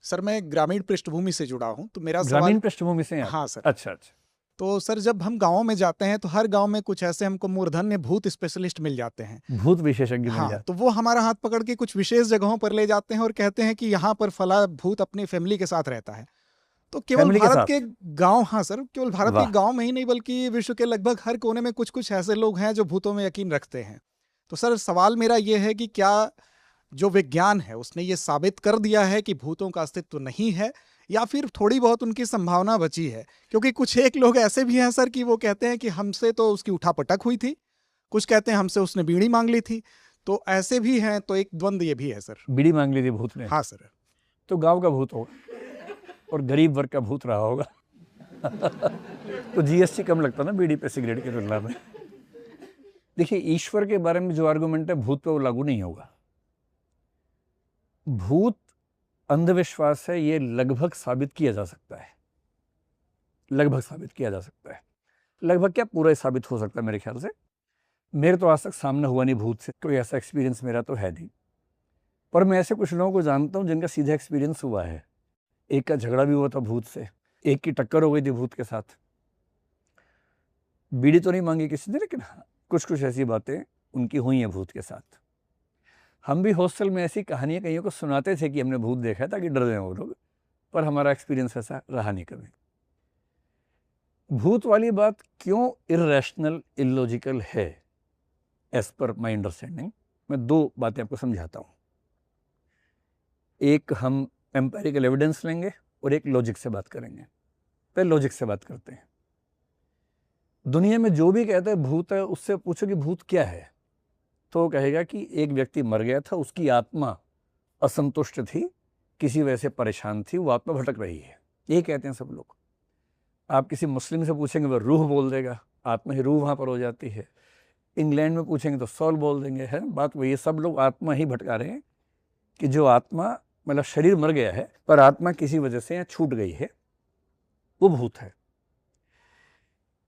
Sir मैं ग्रामीण पृष्ठभूमि से जुड़ा हूँ, तो मेरा सवाल। ग्रामीण पृष्ठभूमि से हैं आप? हाँ सर। अच्छा अच्छा। तो सर जब हम गाँव में जाते हैं तो हर गाँव में कुछ ऐसे हमको मूर्धन्य भूत स्पेशलिस्ट मिल जाते हैं। भूत विशेषज्ञ मिल हाँ, जाते। तो वो हमारा हाथ पकड़ के कुछ विशेष जगहों पर ले जाते हैं और कहते हैं कि यहाँ पर फला भूत अपनी फैमिली के साथ रहता है। तो केवल फैमिली के भारत के साथ? गांव, हाँ सर, केवल भारत के वाह। गांव में ही नहीं बल्कि विश्व के लगभग हर कोने में कुछ कुछ ऐसे लोग हैं जो भूतों में यकीन रखते हैं। तो सर सवाल मेरा ये है कि क्या जो विज्ञान है उसने ये साबित कर दिया है कि भूतों का अस्तित्व नहीं है, या फिर थोड़ी बहुत उनकी संभावना बची है? क्योंकि कुछ एक लोग ऐसे भी हैं सर कि वो कहते हैं कि हमसे तो उसकी उठापटक हुई थी, कुछ कहते हैं हमसे उसने बीड़ी मांग ली थी। तो ऐसे भी हैं, तो एक द्वंद्व ये भी है सर। बीड़ी मांग ली थी भूत ने? हाँ सर। तो गांव का भूत होगा और गरीब वर्ग का भूत रहा होगा। तो जीएसटी कम लगता ना बीड़ी पे सिगरेट की तुलना में। देखिए, ईश्वर के बारे में जो आर्गुमेंट है भूत पे वो लागू नहीं होगा। भूत अंधविश्वास है, ये लगभग साबित किया जा सकता है। लगभग साबित किया जा सकता है। लगभग क्या, पूरा ही साबित हो सकता है मेरे ख्याल से। मेरे तो आज तक सामना हुआ नहीं भूत से, कोई ऐसा एक्सपीरियंस मेरा तो है नहीं। पर मैं ऐसे कुछ लोगों को जानता हूं जिनका सीधा एक्सपीरियंस हुआ है। एक का झगड़ा भी हुआ था भूत से, एक की टक्कर हो गई थी भूत के साथ। बीड़ी तो नहीं मांगी किसी ने, लेकिन हाँ, कुछ कुछ ऐसी बातें उनकी हुई हैं भूत के साथ। हम भी हॉस्टल में ऐसी कहानियां कईयों को सुनाते थे कि हमने भूत देखा है ताकि डर जाएं वो लोग, पर हमारा एक्सपीरियंस ऐसा रहा नहीं कभी। भूत वाली बात क्यों इररेशनल, इलॉजिकल है एज पर माई अंडरस्टैंडिंग, मैं दो बातें आपको समझाता हूं। एक हम एम्पेरिकल एविडेंस लेंगे और एक लॉजिक से बात करेंगे। पहले लॉजिक से बात करते हैं। दुनिया में जो भी कहता है भूत है, उससे पूछो कि भूत क्या है, तो वो कहेगा कि एक व्यक्ति मर गया था, उसकी आत्मा असंतुष्ट थी, किसी वजह से परेशान थी, वो आत्मा भटक रही है, ये कहते हैं सब लोग। आप किसी मुस्लिम से पूछेंगे वो रूह बोल देगा, आत्मा ही रूह वहाँ पर हो जाती है। इंग्लैंड में पूछेंगे तो सोल बोल देंगे, है बात वही है। सब लोग आत्मा ही भटका रहे हैं कि जो आत्मा, मतलब शरीर मर गया है पर आत्मा किसी वजह से यहाँ छूट गई है, वो भूत है।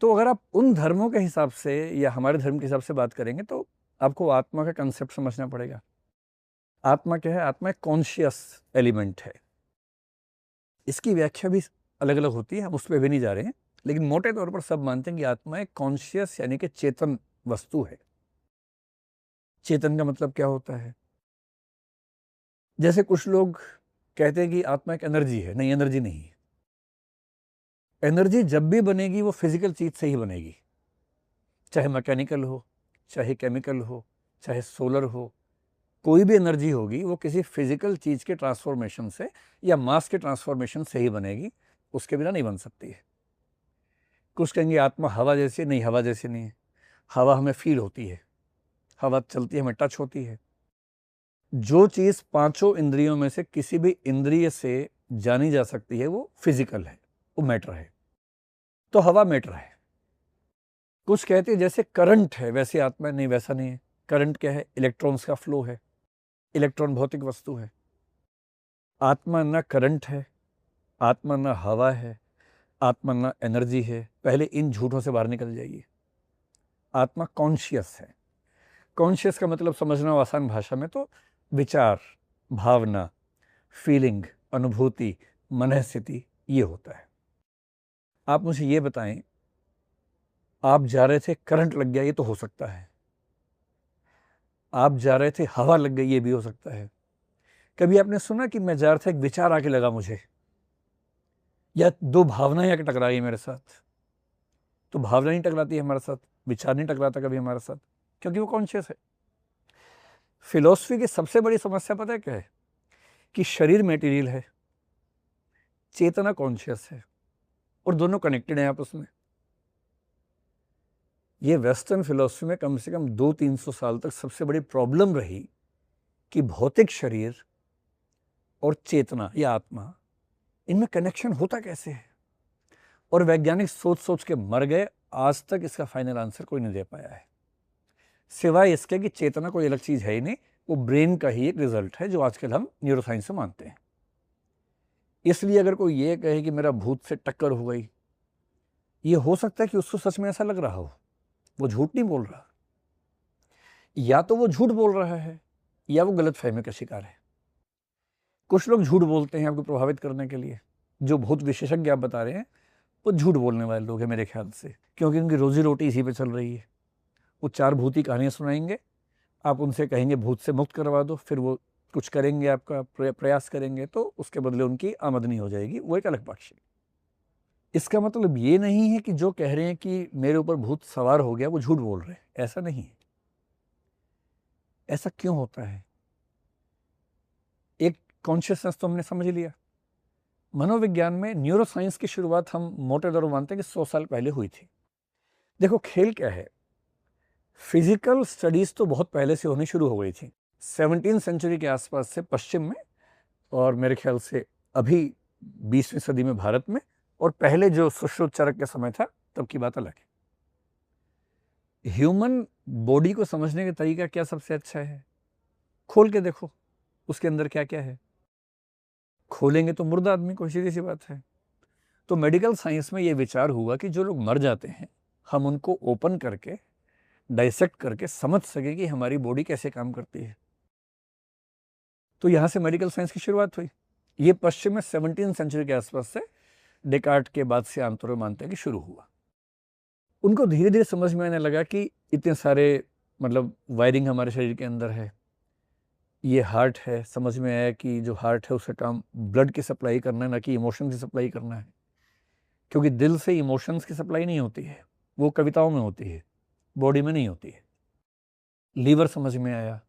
तो अगर आप उन धर्मों के हिसाब से या हमारे धर्म के हिसाब से बात करेंगे तो आपको आत्मा का कंसेप्ट समझना पड़ेगा। आत्मा क्या है? आत्मा एक कॉन्शियस एलिमेंट है। इसकी व्याख्या भी अलग अलग होती है, हम उस पर भी नहीं जा रहे हैं, लेकिन मोटे तौर पर सब मानते हैं कि आत्मा एक कॉन्शियस यानी कि चेतन वस्तु है। चेतन का मतलब क्या होता है? जैसे कुछ लोग कहते हैं कि आत्मा एक एनर्जी है। नहीं, एनर्जी नहीं है। एनर्जी जब भी बनेगी वो फिजिकल चीज से ही बनेगी, चाहे मैकेनिकल हो, चाहे केमिकल हो, चाहे सोलर हो। कोई भी एनर्जी होगी वो किसी फिजिकल चीज के ट्रांसफॉर्मेशन से या मास के ट्रांसफॉर्मेशन से ही बनेगी, उसके बिना नहीं बन सकती है। कुछ कहेंगे आत्मा हवा जैसी, नहीं, हवा जैसी नहीं है। हवा हमें फील होती है, हवा चलती है, हमें टच होती है। जो चीज पांचों इंद्रियों में से किसी भी इंद्रिय से जानी जा सकती है वो फिजिकल है, वो मैटर है। तो हवा मैटर है। कुछ कहते हैं जैसे करंट है वैसे आत्मा, नहीं, वैसा नहीं है। करंट क्या है? इलेक्ट्रॉन्स का फ्लो है। इलेक्ट्रॉन भौतिक वस्तु है। आत्मा ना करंट है, आत्मा ना हवा है, आत्मा ना एनर्जी है। पहले इन झूठों से बाहर निकल जाइए। आत्मा कॉन्शियस है। कॉन्शियस का मतलब समझना आसान भाषा में तो विचार, भावना, फीलिंग, अनुभूति, मनःस्थिति, ये होता है। आप मुझे ये बताएं, आप जा रहे थे, करंट लग गया, ये तो हो सकता है। आप जा रहे थे, हवा लग गई, ये भी हो सकता है। कभी आपने सुना कि मैं जा रहा था, एक विचार आके लगा मुझे, या दो भावनाएं आके टकराई मेरे साथ? तो भावना नहीं टकराती है हमारे साथ, विचार नहीं टकराता कभी हमारे साथ, क्योंकि वो कॉन्शियस है। फिलॉसफी की सबसे बड़ी समस्या पता है क्या है? कि शरीर मटेरियल है, चेतना कॉन्शियस है, और दोनों कनेक्टेड हैं आपस में। ये वेस्टर्न फिलॉसफी में कम से कम 200-300 साल तक सबसे बड़ी प्रॉब्लम रही कि भौतिक शरीर और चेतना या आत्मा, इनमें कनेक्शन होता कैसे है। और वैज्ञानिक सोच सोच के मर गए, आज तक इसका फाइनल आंसर कोई नहीं दे पाया है, सिवाय इसके कि चेतना कोई अलग चीज है ही नहीं, वो ब्रेन का ही एक रिजल्ट है, जो आजकल हम न्यूरोसाइंस से मानते हैं। इसलिए अगर कोई ये कहे कि मेरा भूत से टक्कर हो गई, ये हो सकता है कि उसको सच में ऐसा लग रहा हो, वो झूठ नहीं बोल रहा। या तो वो झूठ बोल रहा है या वो गलत फहमी का शिकार है। कुछ लोग झूठ बोलते हैं आपको प्रभावित करने के लिए, जो भूत विशेषज्ञ आप बता रहे हैं वो झूठ बोलने वाले लोग हैं मेरे ख्याल से, क्योंकि उनकी रोजी रोटी इसी पे चल रही है। वो 4 भूती कहानियाँ सुनाएंगे, आप उनसे कहेंगे भूत से मुक्त करवा दो, फिर वो कुछ करेंगे, आपका प्रयास करेंगे, तो उसके बदले उनकी आमदनी हो जाएगी, वो एक अलग पक्ष है। इसका मतलब ये नहीं है कि जो कह रहे हैं कि मेरे ऊपर भूत सवार हो गया वो झूठ बोल रहे हैं, ऐसा नहीं है। ऐसा क्यों होता है? एक कॉन्शियसनेस तो हमने समझ लिया। मनोविज्ञान में न्यूरोसाइंस की शुरुआत हम मोटे तौर पर मानते हैं कि 100 साल पहले हुई थी। देखो खेल क्या है, फिजिकल स्टडीज तो बहुत पहले से होनी शुरू हो गई थी, 17वीं सेंचुरी के आसपास से पश्चिम में, और मेरे ख्याल से अभी 20वीं सदी में भारत में, और पहले जो सुश्रुत चरक का समय था तब की बात अलग है। ह्यूमन बॉडी को समझने का तरीका क्या सबसे अच्छा है? खोल के देखो उसके अंदर क्या क्या है। खोलेंगे तो मुर्दा आदमी को, सीधी सी बात है। तो मेडिकल साइंस में ये विचार हुआ कि जो लोग मर जाते हैं हम उनको ओपन करके डाइसेक्ट करके समझ सके कि हमारी बॉडी कैसे काम करती है। तो यहां से मेडिकल साइंस की शुरुआत हुई। ये पश्चिम में 17वीं सेंचुरी के आसपास से, डेकार्ट के बाद से आमतौर पर मानते हैं कि शुरू हुआ। उनको धीरे धीरे समझ में आने लगा कि इतने सारे मतलब वायरिंग हमारे शरीर के अंदर है, ये हार्ट है, समझ में आया कि जो हार्ट है उसका काम ब्लड की सप्लाई करना है, ना कि इमोशन की सप्लाई करना है, क्योंकि दिल से इमोशंस की सप्लाई नहीं होती है, वो कविताओं में होती है, बॉडी में नहीं होती है। लीवर समझ में आया,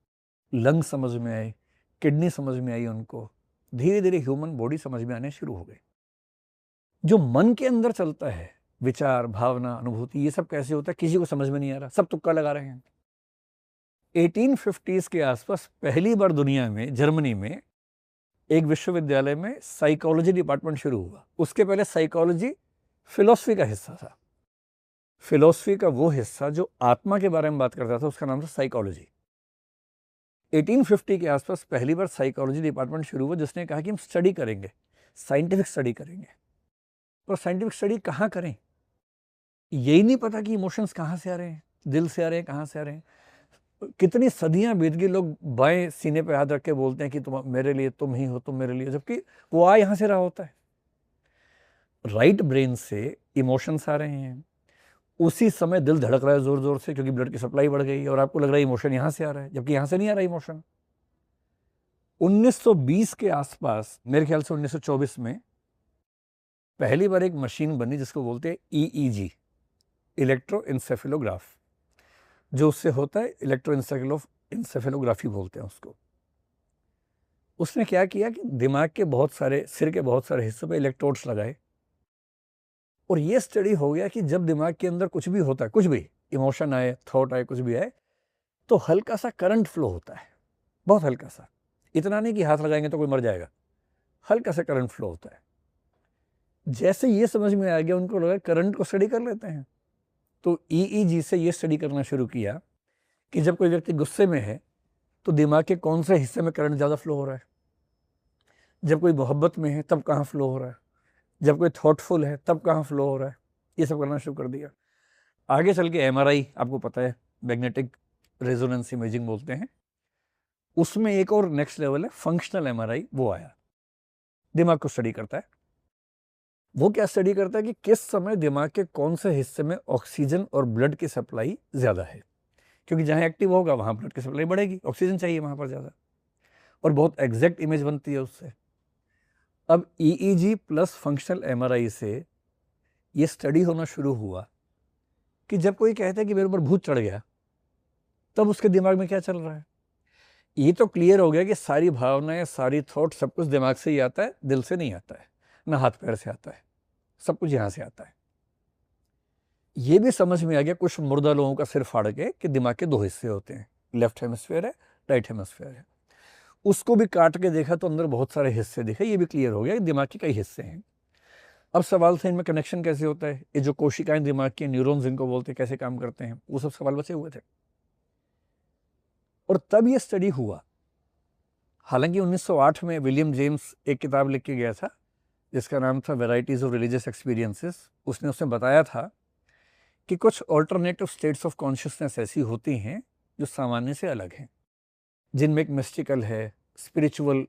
लंग समझ में आए, किडनी समझ में आई उनको, धीरे धीरे ह्यूमन बॉडी समझ में आने शुरू हो गई। जो मन के अंदर चलता है, विचार, भावना, अनुभूति, ये सब कैसे होता है किसी को समझ में नहीं आ रहा, सब तुक्का लगा रहे हैं। 1850s के आसपास पहली बार दुनिया में, जर्मनी में एक विश्वविद्यालय में साइकोलॉजी डिपार्टमेंट शुरू हुआ। उसके पहले साइकोलॉजी फिलॉसफी का हिस्सा था। फिलॉसफी का वो हिस्सा जो आत्मा के बारे में बात करता था उसका नाम था साइकोलॉजी। 1850 के आसपास पहली बार साइकोलॉजी डिपार्टमेंट शुरू हुआ, जिसने कहा कि हम स्टडी करेंगे, साइंटिफिक स्टडी करेंगे। पर साइंटिफिक स्टडी कहाँ करें, यही नहीं पता कि इमोशंस कहाँ से आ रहे हैं, दिल से आ रहे हैं, कहाँ से आ रहे हैं। कितनी सदियां बीत गई, लोग बाएं सीने पे हाथ रख के बोलते हैं कि तुम मेरे लिए, तुम ही हो, तुम मेरे लिए, जबकि वो आ यहां से रहा होता है। राइट ब्रेन से इमोशंस आ रहे हैं, उसी समय दिल धड़क रहा है जोर जोर से, क्योंकि ब्लड की सप्लाई बढ़ गई और आपको लग रहा है इमोशन यहां से आ रहा है, जबकि यहां से नहीं आ रहा इमोशन। 1920 के आसपास, मेरे ख्याल से 1924 में पहली बार एक मशीन बनी जिसको बोलते हैं EEG, इलेक्ट्रोइंसेफेलोग्राफ, जो उससे होता है इलेक्ट्रोइंसेफेलोग्राफी बोलते हैं उसको। उसने क्या किया कि दिमाग के बहुत सारे, सिर के बहुत सारे हिस्सों पे इलेक्ट्रोड्स लगाए, और ये स्टडी हो गया कि जब दिमाग के अंदर कुछ भी होता है, कुछ भी इमोशन आए, थॉट आए, कुछ भी आए, तो हल्का सा करंट फ्लो होता है, बहुत हल्का सा, इतना नहीं कि हाथ लगाएंगे तो कोई मर जाएगा, हल्का सा करंट फ्लो होता है। जैसे ये समझ में आ गया, उनको लगा करंट को स्टडी कर लेते हैं, तो EEG से ये स्टडी करना शुरू किया कि जब कोई व्यक्ति गुस्से में है तो दिमाग के कौन से हिस्से में करंट ज़्यादा फ्लो हो रहा है, जब कोई मोहब्बत में है तब कहाँ फ्लो हो रहा है, जब कोई थॉटफुल है तब कहाँ फ्लो हो रहा है। ये सब करना शुरू कर दिया। आगे चल के MRI, आपको पता है, मैग्नेटिक रेजोनेंस इमेजिंग बोलते हैं, उसमें एक और नेक्स्ट लेवल है फंक्शनल MRI, वो आया, दिमाग को स्टडी करता है। वो क्या स्टडी करता है कि किस समय दिमाग के कौन से हिस्से में ऑक्सीजन और ब्लड की सप्लाई ज़्यादा है, क्योंकि जहाँ एक्टिव होगा वहाँ ब्लड की सप्लाई बढ़ेगी, ऑक्सीजन चाहिए वहाँ पर ज़्यादा, और बहुत एग्जैक्ट इमेज बनती है उससे। अब EEG प्लस फंक्शनल MRI से ये स्टडी होना शुरू हुआ कि जब कोई कहता है कि मेरे ऊपर भूत चढ़ गया, तब उसके दिमाग में क्या चल रहा है। ये तो क्लियर हो गया कि सारी भावनाएं, सारी थॉट, सब कुछ दिमाग से ही आता है, दिल से नहीं आता है, ना हाथ पैर से आता है, सब कुछ यहाँ से आता है। ये भी समझ में आ गया कुछ मुर्दा लोगों का सिर फाड़ के कि दिमाग के 2 हिस्से होते हैं, लेफ्ट हेमिस्फीयर है, राइट हेमिस्फीयर है। उसको भी काट के देखा तो अंदर बहुत सारे हिस्से दिखे, ये भी क्लियर हो गया कि दिमाग के कई हिस्से हैं। अब सवाल था इनमें कनेक्शन कैसे होता है, ये जो कोशिकाएं दिमाग के, न्यूरॉन्स इनको बोलते हैं, कैसे काम करते हैं, वो सब सवाल बचे हुए थे। और तब ये स्टडी हुआ। हालांकि 1908 में विलियम जेम्स एक किताब लिख के गया था जिसका नाम था वेराइटीज ऑफ रिलीजियस एक्सपीरियंसेस। उसमें बताया था कि कुछ ऑल्टरनेटिव स्टेट्स ऑफ कॉन्शियसनेस ऐसी होती हैं जो सामान्य से अलग हैं, जिनमें एक मिस्टिकल है, स्पिरिचुअल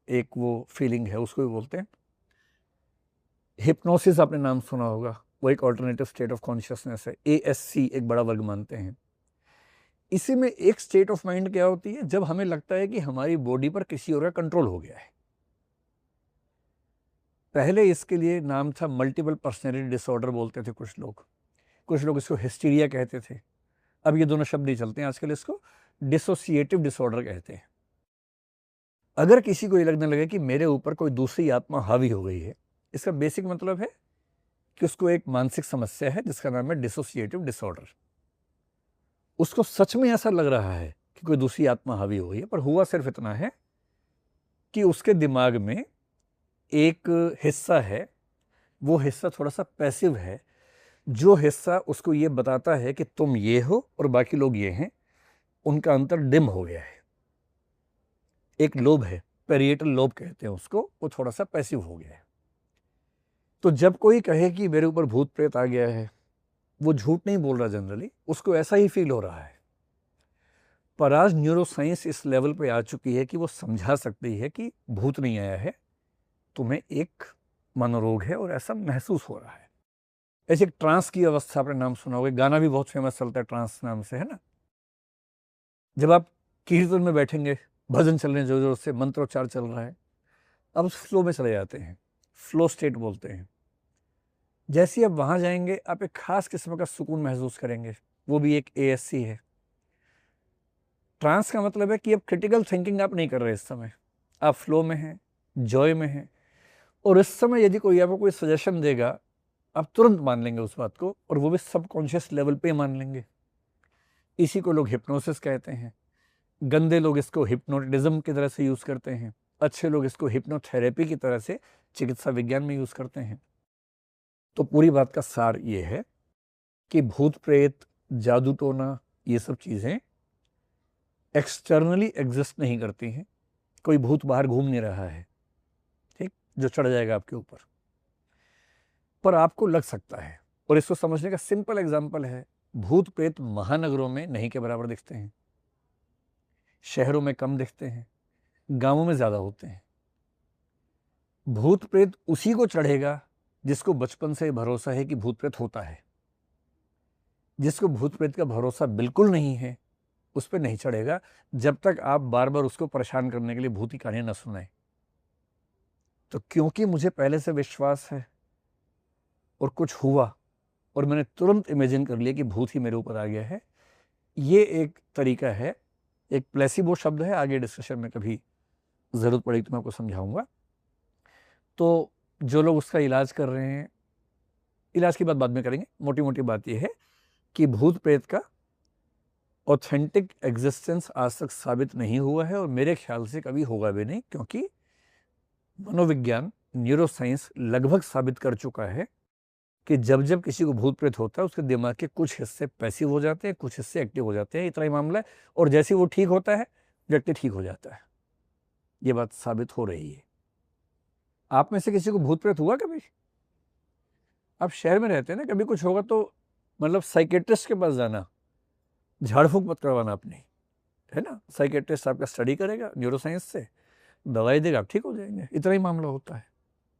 एक वो फीलिंग है, उसको भी बोलते हैं। हिप्नोसिस आपने नाम सुना होगा, वो एक ऑल्टरनेटिव स्टेट ऑफ कॉन्शियसनेस है, ASC एक बड़ा वर्ग मानते हैं। इसी में एक स्टेट ऑफ माइंड क्या होती है, जब हमें लगता है कि हमारी बॉडी पर किसी और का कंट्रोल हो गया है। पहले इसके लिए नाम था मल्टीपल पर्सनैलिटी डिसऑर्डर बोलते थे कुछ लोग इसको हिस्टीरिया कहते थे। अब ये दोनों शब्द नहीं चलते हैं आजकल, इसको डिसोसिएटिव डिसऑर्डर कहते हैं। अगर किसी को ये लगने लगे कि मेरे ऊपर कोई दूसरी आत्मा हावी हो गई है, इसका बेसिक मतलब है कि उसको एक मानसिक समस्या है जिसका नाम है डिसोसिएटिव डिसऑर्डर। उसको सच में ऐसा लग रहा है कि कोई दूसरी आत्मा हावी हो गई है, पर हुआ सिर्फ इतना है कि उसके दिमाग में एक हिस्सा है, वो हिस्सा थोड़ा सा पैसिव है, जो हिस्सा उसको ये बताता है कि तुम ये हो और बाकी लोग ये हैं, उनका अंतर डिम हो गया है। एक लोब है, पेरिएटल लोब कहते हैं उसको, वो थोड़ा सा पैसिव हो गया है। तो जब कोई कहे कि मेरे ऊपर भूत प्रेत आ गया है, वो झूठ नहीं बोल रहा, जनरली उसको ऐसा ही फील हो रहा है। पर आज न्यूरोसाइंस इस लेवल पे आ चुकी है कि वो समझा सकती है कि भूत नहीं आया है, तुम्हें एक मनोरोग है और ऐसा महसूस हो रहा है। ऐसे एक ट्रांस की अवस्था आपने नाम सुना होगा, गाना भी बहुत फेमस चलता है ट्रांस नाम से, है ना। जब आप कीर्तन में बैठेंगे, भजन चल रहे हैं जोर जोर से, मंत्रोच्चार चल रहा है, अब फ्लो में चले जाते हैं, फ्लो स्टेट बोलते हैं। जैसे ही आप वहाँ जाएंगे, आप एक खास किस्म का सुकून महसूस करेंगे, वो भी एक ASC है। ट्रांस का मतलब है कि अब क्रिटिकल थिंकिंग आप नहीं कर रहे, इस समय आप फ्लो में हैं, जॉय में हैं, और इस समय यदि कोई आपको कोई सजेशन देगा, आप तुरंत मान लेंगे उस बात को, और वो भी सबकॉन्शियस लेवल पे मान लेंगे। इसी को लोग हिप्नोसिस कहते हैं। गंदे लोग इसको हिप्नोटिज्म की तरह से यूज़ करते हैं, अच्छे लोग इसको हिप्नोथेरेपी की तरह से चिकित्सा विज्ञान में यूज़ करते हैं। तो पूरी बात का सार ये है कि भूत प्रेत, जादू टोना, ये सब चीज़ें एक्सटर्नली एग्जिस्ट नहीं करती हैं। कोई भूत बाहर घूम नहीं रहा है, ठीक, जो चढ़ जाएगा आपके ऊपर, पर आपको लग सकता है। और इसको समझने का सिंपल एग्जाम्पल है, भूत प्रेत महानगरों में नहीं के बराबर दिखते हैं, शहरों में कम दिखते हैं, गांवों में ज़्यादा होते हैं। भूत प्रेत उसी को चढ़ेगा जिसको बचपन से भरोसा है कि भूत प्रेत होता है। जिसको भूत प्रेत का भरोसा बिल्कुल नहीं है, उस पर नहीं चढ़ेगा जब तक आप बार बार उसको परेशान करने के लिए भूत की कहानियां न सुनाएं। तो क्योंकि मुझे पहले से विश्वास है और कुछ हुआ और मैंने तुरंत इमेजिन कर लिया कि भूत ही मेरे ऊपर आ गया है, ये एक तरीका है। एक प्लेसिबो शब्द है, आगे डिस्कशन में कभी ज़रूरत पड़ेगी तो मैं आपको समझाऊंगा। तो जो लोग उसका इलाज कर रहे हैं, इलाज की बात बाद में करेंगे, मोटी मोटी बात यह है कि भूत प्रेत का ऑथेंटिक एग्जिस्टेंस आज तक साबित नहीं हुआ है, और मेरे ख्याल से कभी होगा भी नहीं, क्योंकि मनोविज्ञान, न्यूरोसाइंस लगभग साबित कर चुका है कि जब जब किसी को भूत प्रेत होता है, उसके दिमाग के कुछ हिस्से पैसिव हो जाते हैं, कुछ हिस्से एक्टिव हो जाते हैं, इतना ही मामला है। और जैसे ही वो ठीक होता है, व्यक्ति ठीक हो जाता है। ये बात साबित हो रही है। आप में से किसी को भूत प्रेत हुआ कभी? आप शहर में रहते हैं ना, कभी कुछ होगा तो मतलब साइकेट्रिस्ट के पास जाना, झाड़ फूक मत करवाना अपनी, है ना। साइकेट्रिस्ट आपका स्टडी करेगा न्यूरोसाइंस से, दवाई देगा, आप ठीक हो जाएंगे, इतना ही मामला होता है।